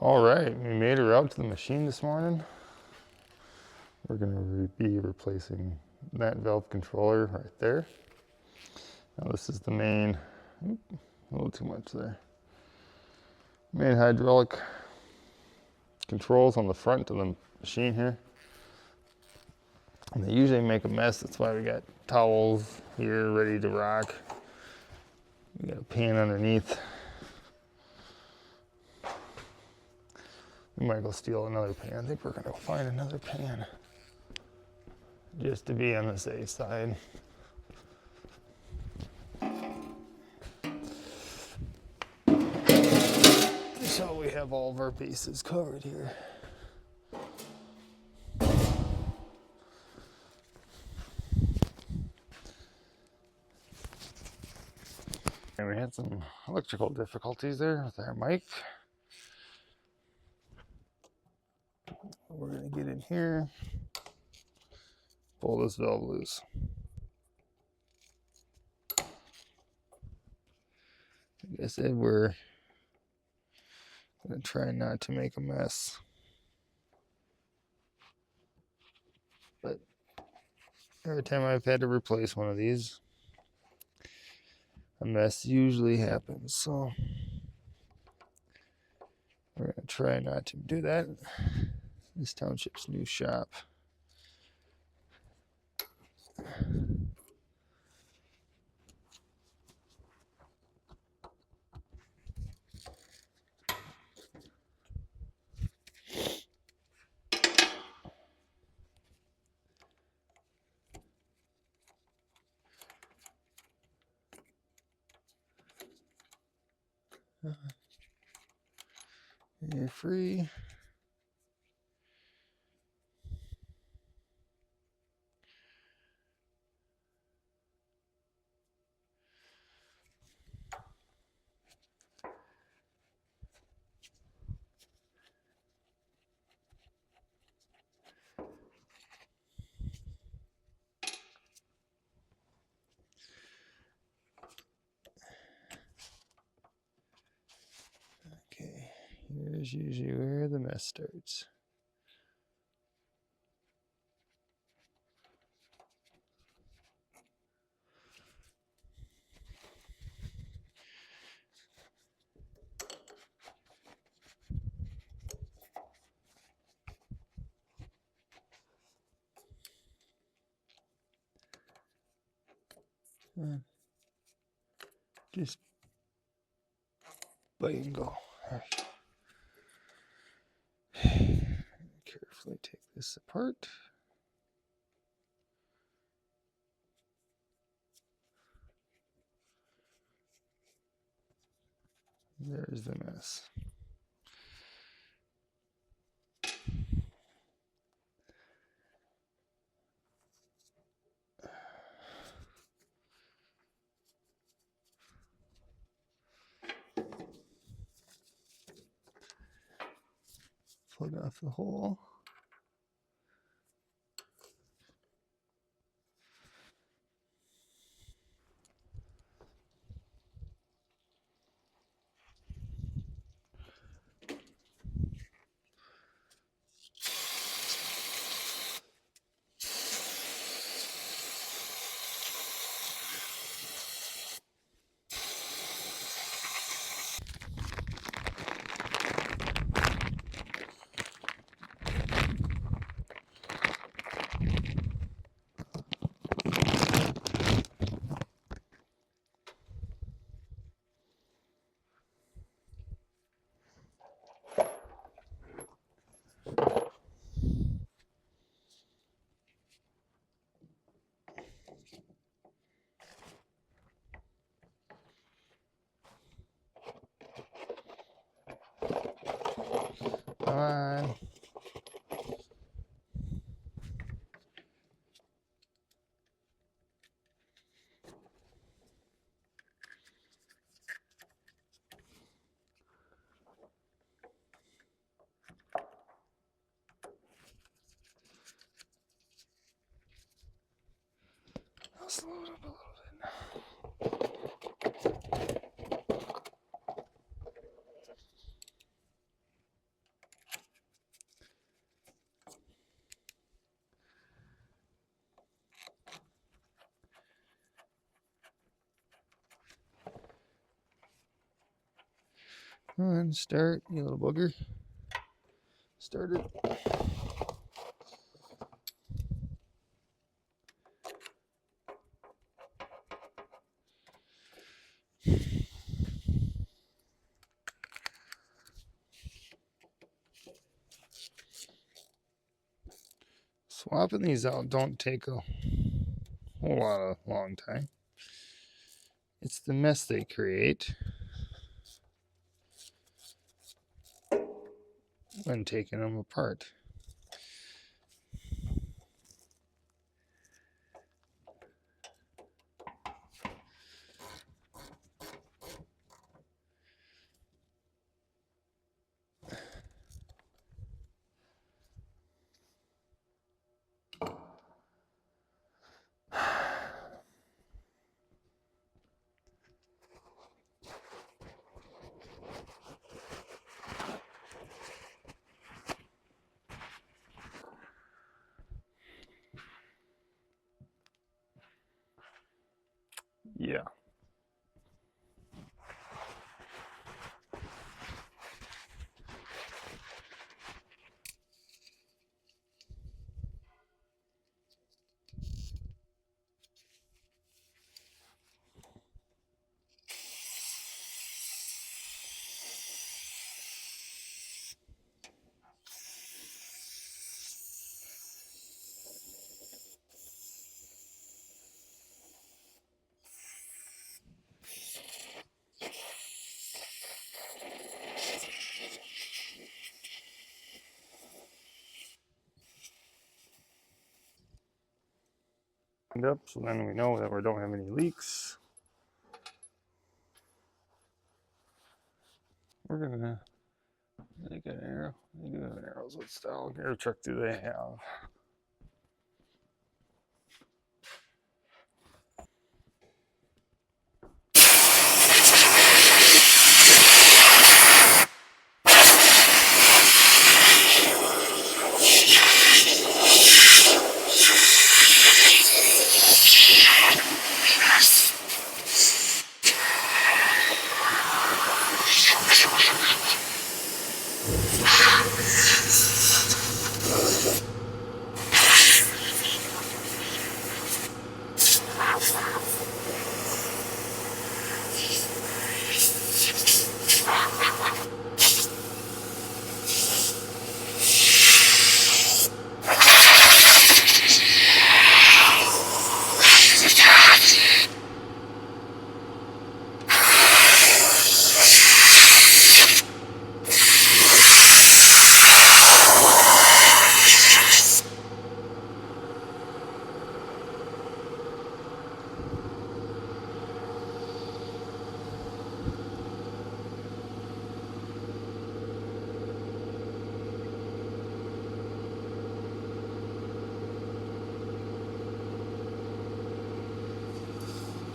All right, we made her out to the machine this morning. We're going to be replacing that valve controller right there. Now this is the main, a little too much there. Main hydraulic controls on the front of the machine here. And they usually make a mess, that's why we got towels here ready to rock. We got a pan underneath. We might go steal another pan. I think we're gonna go find another pan just to be on the safe side. So we have all of our bases covered here. And we had some electrical difficulties there with our mic. We're gonna get in here, pull this valve loose. Like I said, we're gonna try not to make a mess. But every time I've had to replace one of these, a mess usually happens. So we're gonna try not to do that. This township's new shop. You're free. Okay, here's usually where the mess starts. Just bite and go. All right. Carefully take this apart. There's the mess. Plug off the hole. Come on. I'll slow it up a little bit. Come on, start, you little booger. Start it. Swapping these out don't take a whole lot of long time. It's the mess they create when taking them apart. Yeah. Up, so then we know that we don't have any leaks. We're gonna make an arrow. They do have arrows. What style gear truck do they have?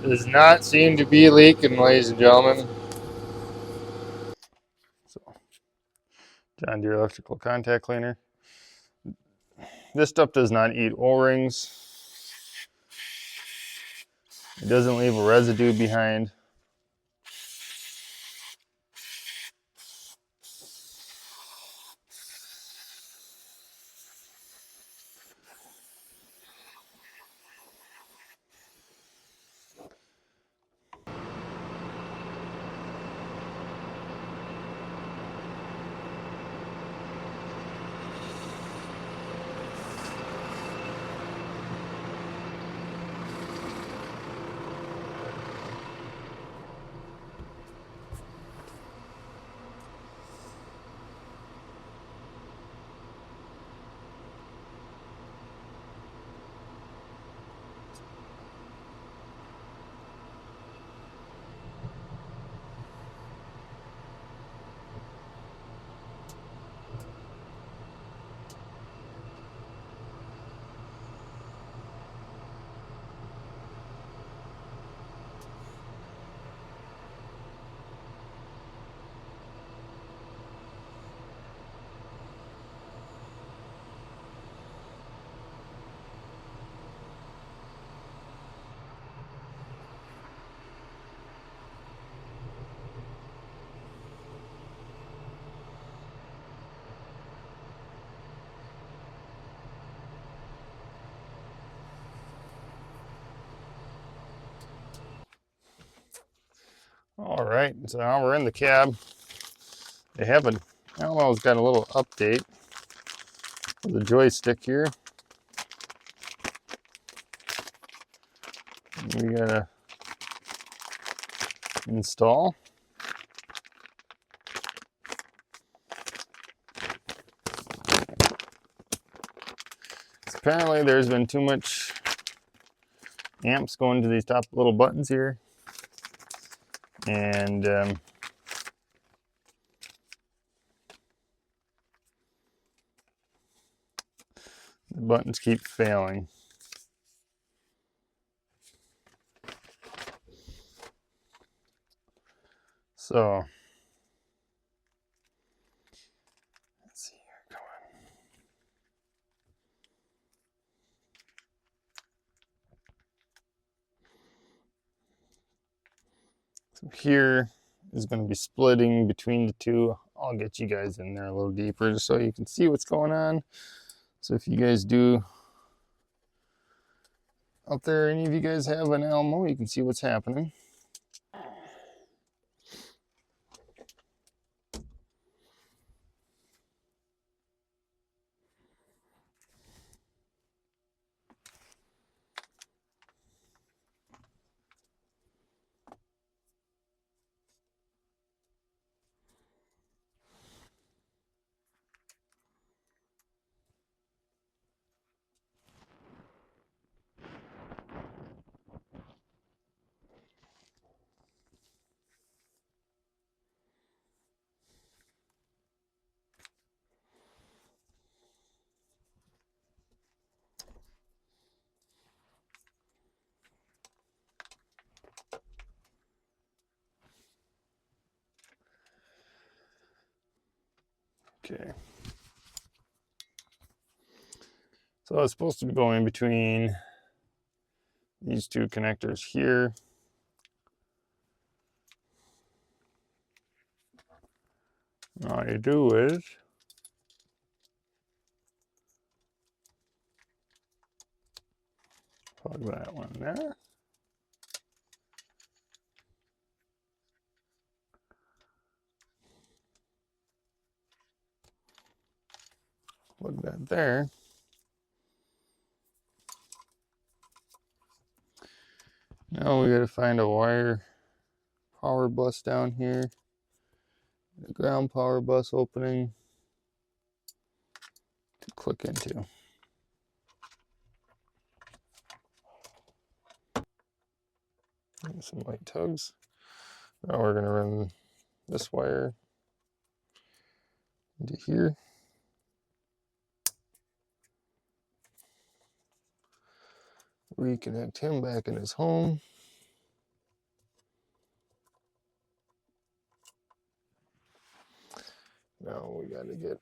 Does not seem to be leaking, ladies and gentlemen. So, John Deere electrical contact cleaner. This stuff does not eat O-rings. It doesn't leave a residue behind. All right, so now we're in the cab. They have Alamo's got a little update for the joystick here. We gotta install. Apparently there's been too much amps going to these top little buttons here, and the buttons keep failing. So let's see here. Come on. So here is going to be splitting between the two. I'll get you guys in there a little deeper just so you can see what's going on. So if you guys do out there, any of you guys have an Alamo, you can see what's happening. Okay. So it's supposed to be going between these two connectors here. All you do is plug that one there. Plug that there. Now we got to find a wire power bus down here. The ground power bus opening to click into. And some light tugs. Now we're going to run this wire into here. Reconnect him back in his home. Now we got to get,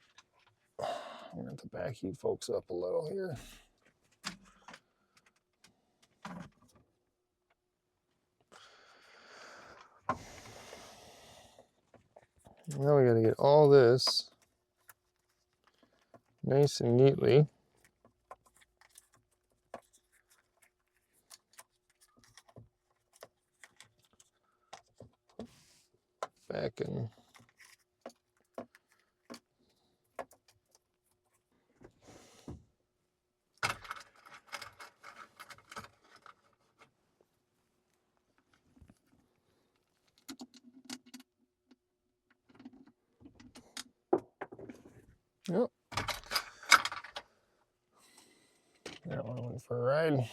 I'm going to back you folks up a little here. Now we got to get all this nice and neatly back in. Yep. That one went for a ride.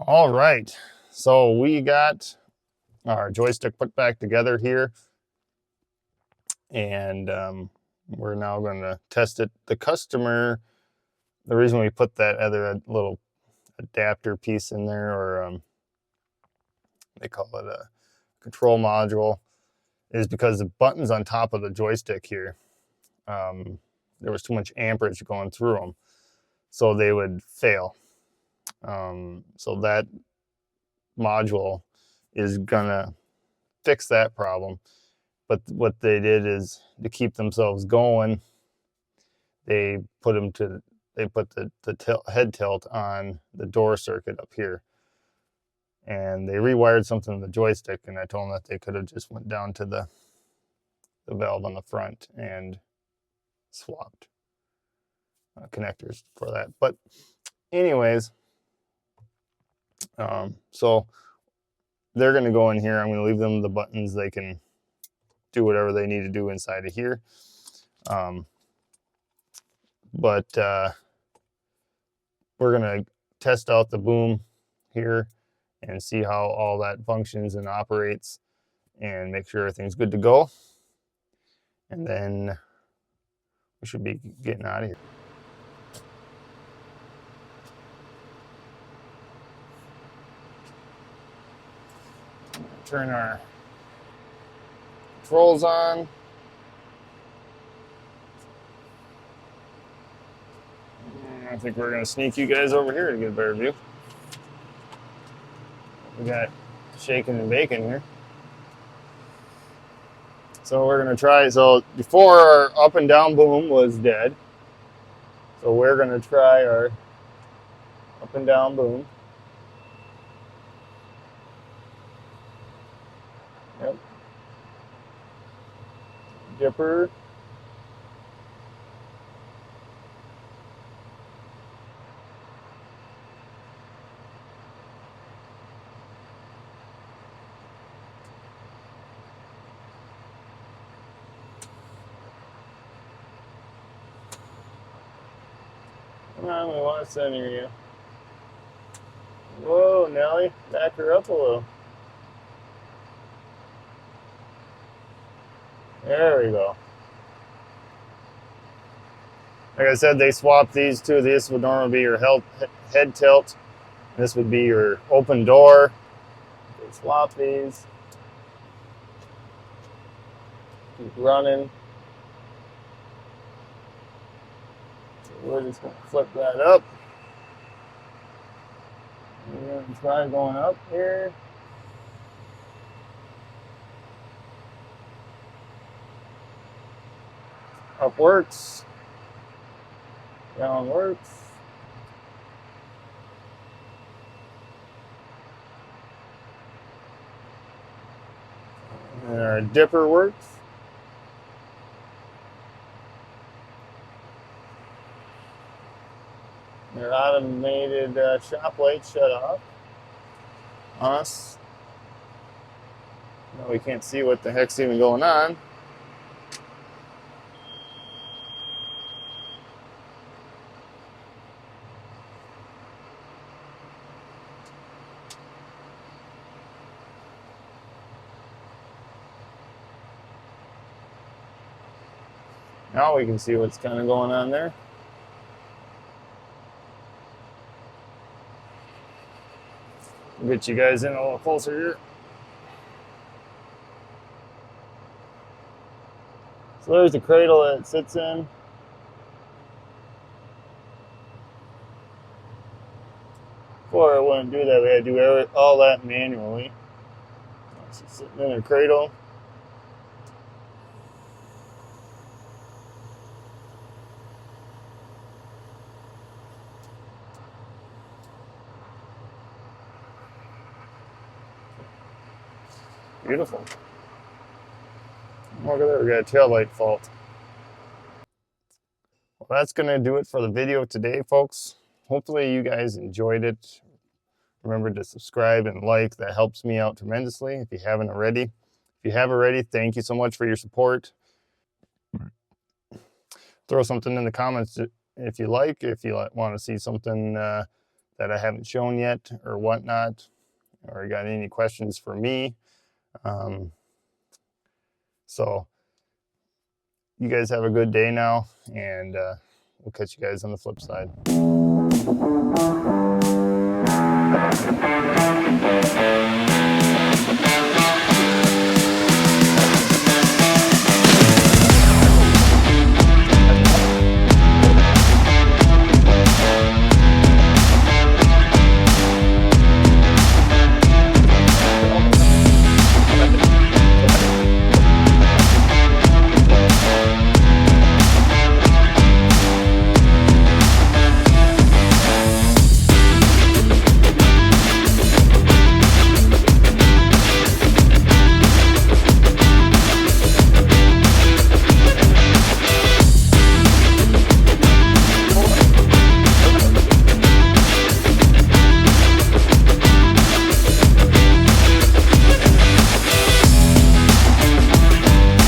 All right, so we got our joystick put back together here, and we're now going to test it. The customer, the reason we put that other little adapter piece in there, or they call it a control module, is because the buttons on top of the joystick here, there was too much amperage going through them, so they would fail. So that module is gonna fix that problem. But what they did is, to keep themselves going, they put the head tilt on the door circuit up here, and they rewired something in the joystick. And I told them that they could have just went down to the valve on the front and swapped connectors for that. But anyways, so they're going to go in here. I'm going to leave them the buttons. They can do whatever they need to do inside of here. But we're going to test out the boom here and see how all that functions and operates, and make sure everything's good to go. And then we should be getting out of here. Turn our controls on. I think we're going to sneak you guys over here to get a better view. We got shaking and baking here. So we're going to try. So before, our up and down boom was dead. So we're going to try our up and down boom. Yep. Dipper. Come on, we want to center you. Whoa, Nelly, back her up a little. There we go. Like I said, they swapped these two. This would normally be your head tilt. This would be your open door. They swap these. Keep running. So we're just going to flip that up. We're going to try going up here. Up works. Down works. And our dipper works. Their automated shop light shut off on us. Now we can't see what the heck's even going on. Now we can see what's kind of going on there. Get you guys in a little closer here. So there's the cradle that it sits in. Before I wouldn't do that, we had to do all that manually. She's sitting in her cradle. Beautiful. Look at that, we got a tail light fault. Well, that's going to do it for the video today, folks. Hopefully you guys enjoyed it. Remember to subscribe and like. That helps me out tremendously if you haven't already. If you have already, thank you so much for your support. Throw something in the comments if you like, if you want to see something that I haven't shown yet or whatnot, or you got any questions for me. So you guys have a good day now, and we'll catch you guys on the flip side.